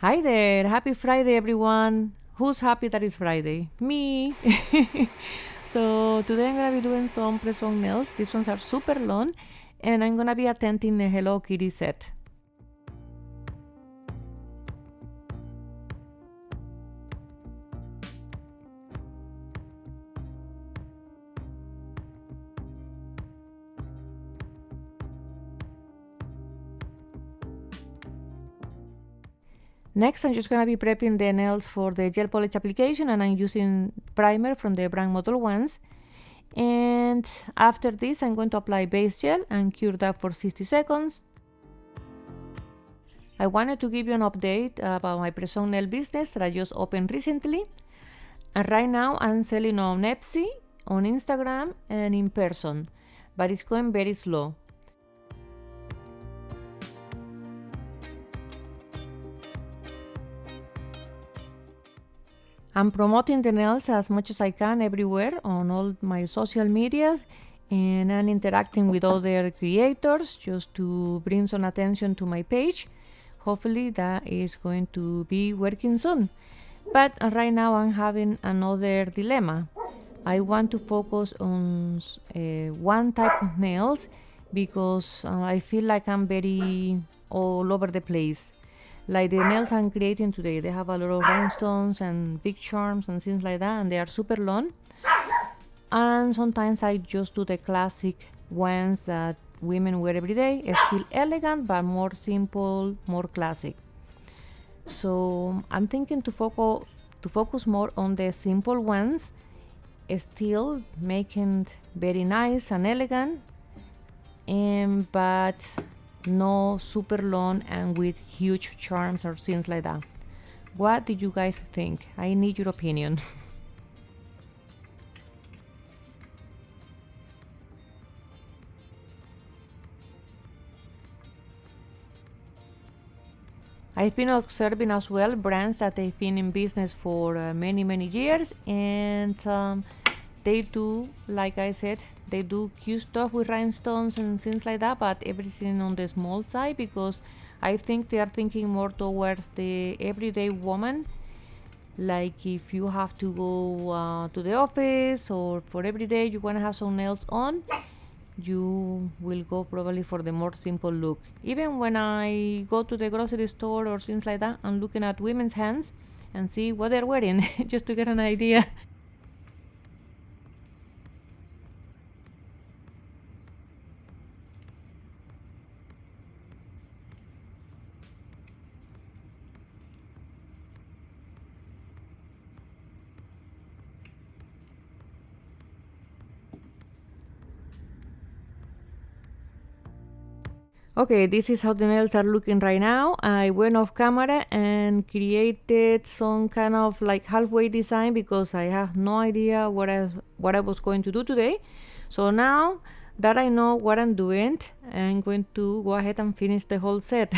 Hi there, happy Friday, everyone. Who's happy that it's Friday? Me. So today I'm gonna be doing some press-on nails. These ones are super long, and I'm gonna be attempting a Hello Kitty set. Next, I'm just gonna be prepping the nails for the gel polish application, and I'm using primer from the brand Model Ones. And after this, I'm going to apply base gel and cure that for 60 seconds. I wanted to give you an update about my press-on nail business that I just opened recently. And right now I'm selling on Etsy, on Instagram, and in person, but it's going very slow. I'm promoting the nails as much as I can everywhere on all my social medias, and I'm interacting with other creators just to bring some attention to my page. Hopefully that is going to be working soon. But right now I'm having another dilemma. I want to focus on one type of nails because I feel like I'm very all over the place. Like the nails I'm creating today, they have a lot of rhinestones and big charms and things like that, and they are super long. And sometimes I just do the classic ones that women wear every day. It's still elegant, but more simple, more classic. So I'm thinking to focus more on the simple ones, still making very nice and elegant, but no super long and with huge charms or things like that. What do you guys think? I need your opinion. I've been observing as well brands that they've been in business for many years, and they do, like I said, they do cute stuff with rhinestones and things like that, but everything on the small side because I think they are thinking more towards the everyday woman. Like if you have to go to the office or for every day you want to have some nails on, you will go probably for the more simple look. Even when I go to the grocery store or things like that, I'm looking at women's hands and see what they're wearing just to get an idea. Okay, this is how the nails are looking right now. I went off camera and created some kind of like halfway design because I have no idea what I was going to do today. So now that I know what I'm doing, I'm going to go ahead and finish the whole set.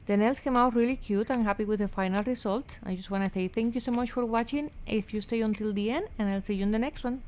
The nails came out really cute. I'm happy with the final result. I just want to say thank you so much for watching if you stay until the end, and I'll see you in the next one.